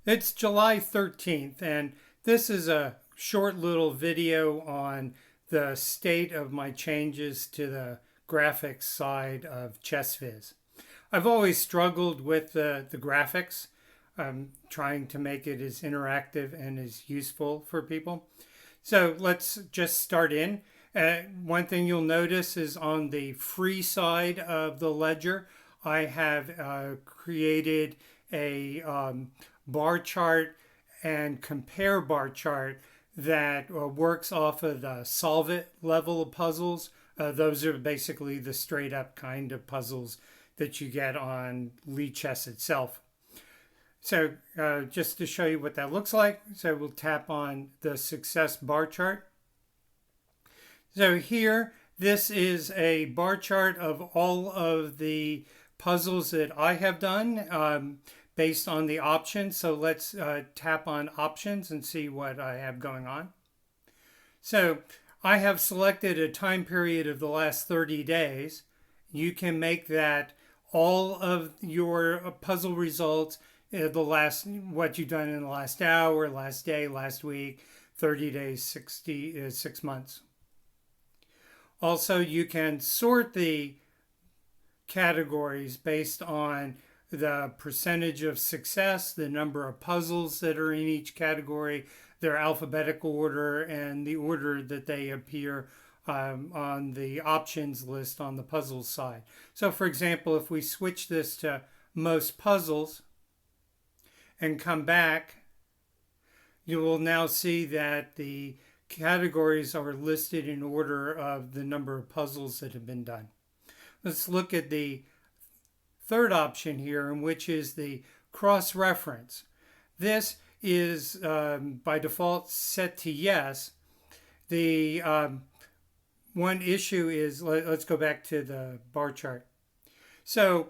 It's July 13th, and this is a short little video on the state of my changes to the graphics side of Chessvis. I've always struggled with the graphics, trying to make it as interactive and as useful for people. So let's just start in. One thing you'll notice is on the free side of the ledger, I have created a bar chart and compare bar chart that works off of the solve it level of puzzles. Those are basically the straight up kind of puzzles that you get on Chess itself. So just to show you what that looks like, so we'll tap on the success bar chart. So here, this is a bar chart of all of the puzzles that I have done based on the options. So let's tap on options and see what I have going on. So I have selected a time period of the last 30 days. You can make that all of your puzzle results, what you've done in the last hour, last day, last week, 30 days, 6 months. Also, you can sort the categories based on the percentage of success, the number of puzzles that are in each category, their alphabetical order, and the order that they appear on the options list on the puzzles side. So for example, if we switch this to most puzzles and come back, you will now see that the categories are listed in order of the number of puzzles that have been done. Let's look at the third option here, which is the cross-reference. This is by default set to yes. The one issue is, let's go back to the bar chart. So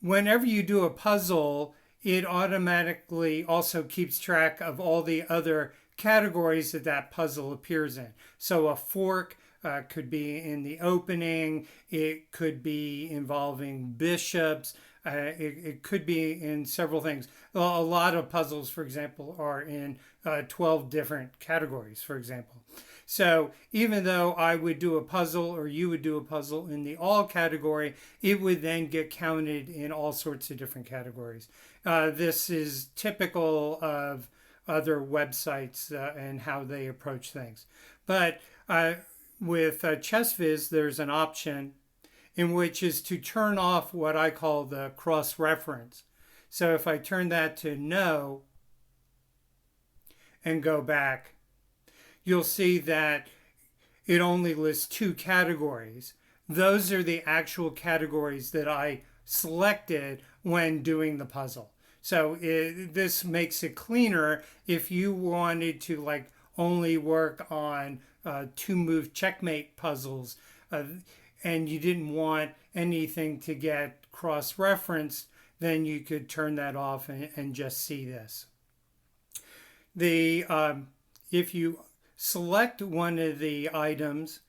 whenever you do a puzzle, it automatically also keeps track of all the other categories that that puzzle appears in. So a fork could be in the opening, it could be involving bishops, it could be in several things. A lot of puzzles, for example, are in 12 different categories, for example. So even though I would do a puzzle or you would do a puzzle in the all category, it would then get counted in all sorts of different categories. This is typical of other websites and how they approach things. But with Chessvis, there's an option in which is to turn off what I call the cross-reference. So if I turn that to no and go back, you'll see that it only lists 2 categories. Those are the actual categories that I selected when doing the puzzle. So this makes it cleaner if you wanted to only work on 2-move checkmate puzzles and you didn't want anything to get cross-referenced, then you could turn that off and just see this. If you select one of the items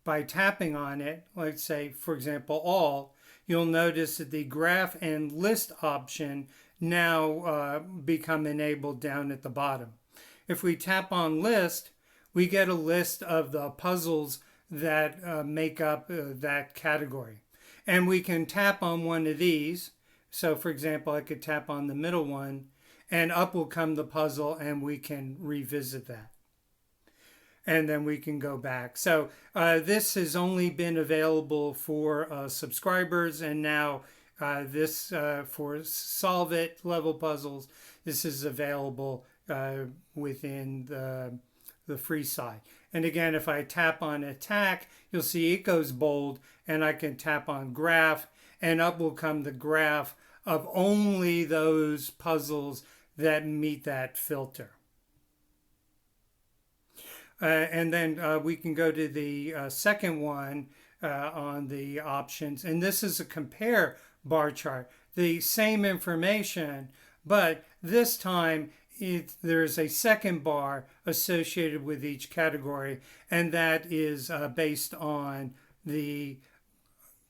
by tapping on it, let's say, for example, all, you'll notice that the graph and list option now become enabled down at the bottom. If we tap on list, we get a list of the puzzles that make up that category. And we can tap on one of these. So for example, I could tap on the middle one and up will come the puzzle and we can revisit that. And then we can go back. So this has only been available for subscribers, and now this for solve it level puzzles, this is available within the free side. And again, if I tap on attack, you'll see it goes bold, and I can tap on graph and up will come the graph of only those puzzles that meet that filter. And then we can go to the second one on the options. And this is a compare bar chart. The same information, but this time there's a second bar associated with each category. And that is based on the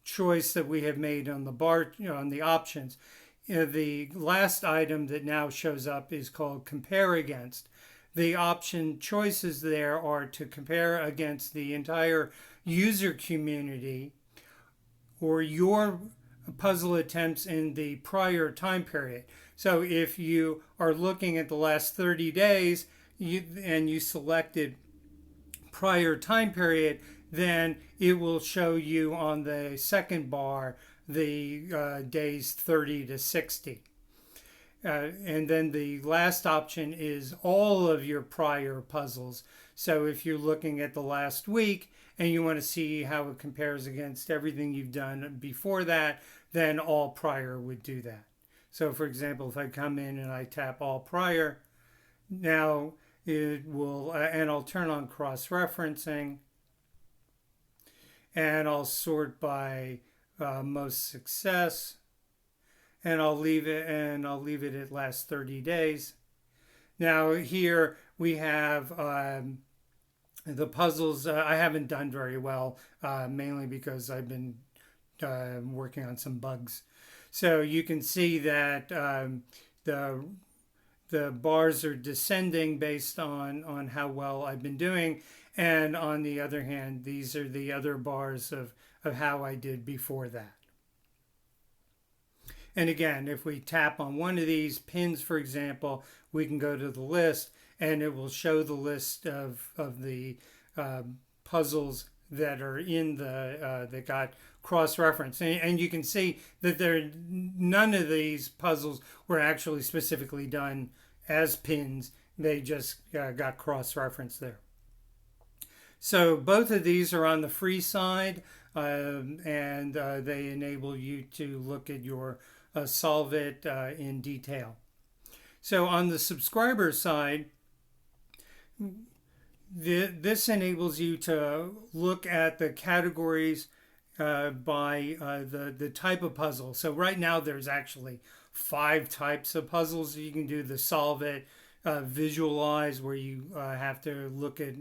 choice that we have made on the bar, on the options. the last item that now shows up is called compare against. The option choices there are to compare against the entire user community or your puzzle attempts in the prior time period. So if you are looking at the last 30 days and you selected prior time period, then it will show you on the second bar the days 30 to 60. And then the last option is all of your prior puzzles. So if you're looking at the last week and you want to see how it compares against everything you've done before that, then all prior would do that. So for example, if I come in and I tap all prior, now it will, and I'll turn on cross-referencing, and I'll sort by most success, and I'll leave it at last 30 days. Now here we have the puzzles. I haven't done very well, mainly because I've been working on some bugs. So you can see that the bars are descending based on how well I've been doing. And on the other hand, these are the other bars of how I did before that. And again, if we tap on one of these pins, for example, we can go to the list and it will show the list of the puzzles that are in the that got cross-referenced. And you can see that none of these puzzles were actually specifically done as pins. They just got cross-referenced there. So both of these are on the free side, and they enable you to look at your solve it in detail. So on the subscriber side, this enables you to look at the categories by the type of puzzle. So right now there's actually 5 types of puzzles. You can do the solve it, visualize, where you have to look at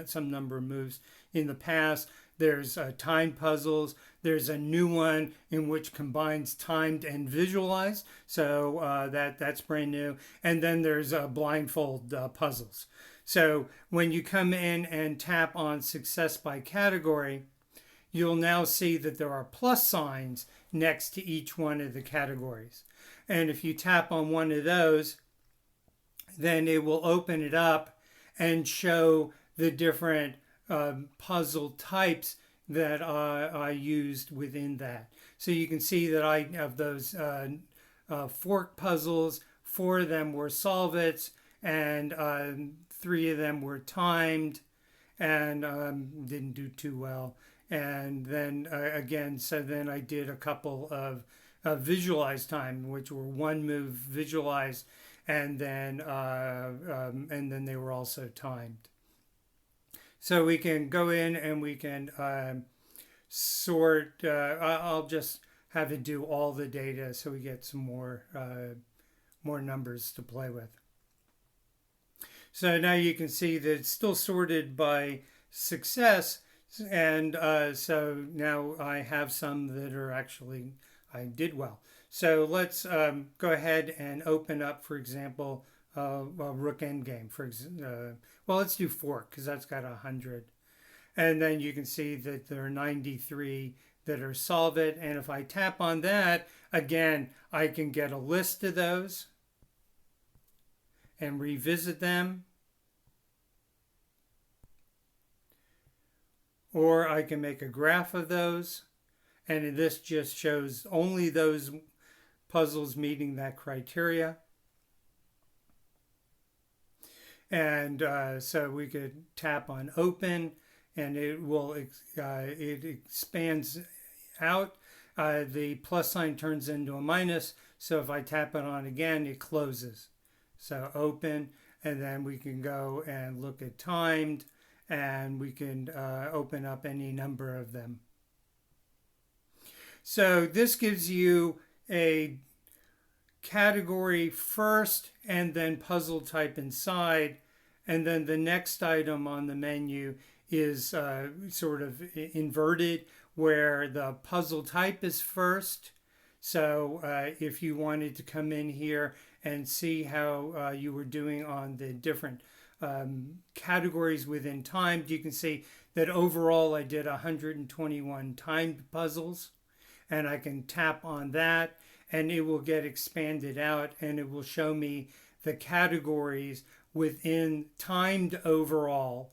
some number of moves in the past. There's timed puzzles. There's a new one in which combines timed and visualized. So that's brand new. And then there's blindfold puzzles. So when you come in and tap on success by category, you'll now see that there are plus signs next to each one of the categories. And if you tap on one of those, then it will open it up and show the different puzzle types that I used within that. So you can see that I have those fork puzzles. 4 of them were solve its, and 3 of them were timed and didn't do too well. And then again, so then I did a couple of visualized time, which were 1 move visualized, and then they were also timed. So we can go in and we can sort. I'll just have it do all the data so we get some more numbers to play with. So now you can see that it's still sorted by success, and so now I have some that are actually I did well. So let's go ahead and open up, for example, rook endgame. Well, let's do fork because that's got 100. And then you can see that there are 93 that are solve it. And if I tap on that, again, I can get a list of those and revisit them. Or I can make a graph of those. And this just shows only those puzzles meeting that criteria. And so we could tap on open, and it will it expands out. The plus sign turns into a minus. So if I tap it on again, it closes. So open, and then we can go and look at timed, and we can open up any number of them. So this gives you a category first and then puzzle type inside, and then the next item on the menu is sort of inverted, where the puzzle type is first, So if you wanted to come in here and see how you were doing on the different categories within time, you can see that overall I did 121 timed puzzles, and I can tap on that and it will get expanded out and it will show me the categories within timed overall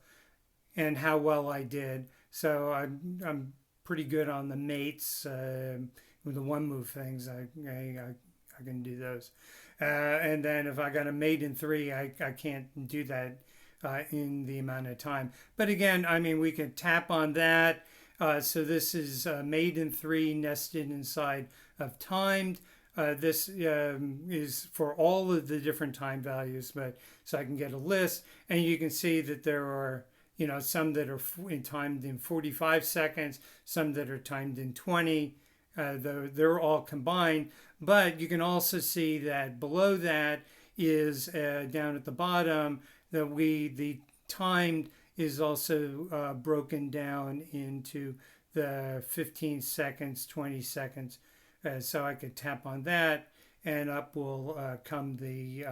and how well I did. So I'm pretty good on the mates, with the one move things. I can do those. And then if I got a mate in 3, I can't do that in the amount of time. But again, I mean, we can tap on that. So this is made in 3 nested inside of timed. This is for all of the different time values, but so I can get a list, and you can see that there are, you know, some that are timed in 45 seconds, some that are timed in 20. They're all combined, but you can also see that below that is down at the bottom that the timed is also broken down into the 15 seconds, 20 seconds. So I could tap on that, and up will come the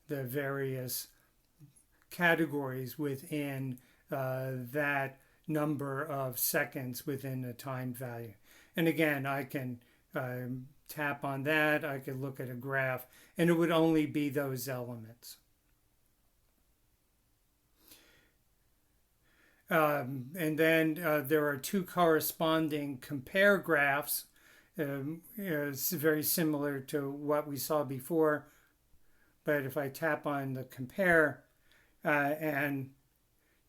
various categories within that number of seconds within a time value. And again, I can tap on that. I could look at a graph, and it would only be those elements. And then there are 2 corresponding compare graphs. It's very similar to what we saw before, but if I tap on the compare and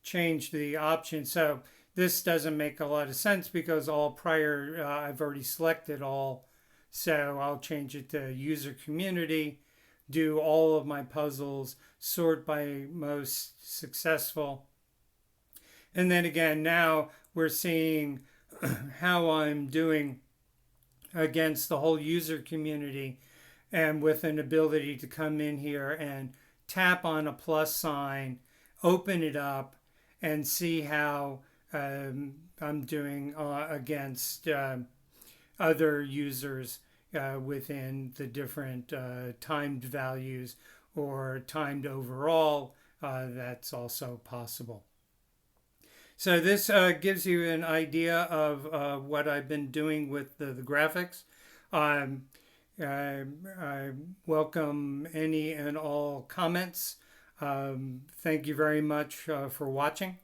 change the option, so this doesn't make a lot of sense because all prior I've already selected all, so I'll change it to user community, do all of my puzzles, sort by most successful, and then again now we're seeing how I'm doing against the whole user community, and with an ability to come in here and tap on a plus sign, open it up, and see how I'm doing against other users within the different timed values or timed overall. That's also possible. So this gives you an idea of what I've been doing with the graphics. I welcome any and all comments. Thank you very much for watching.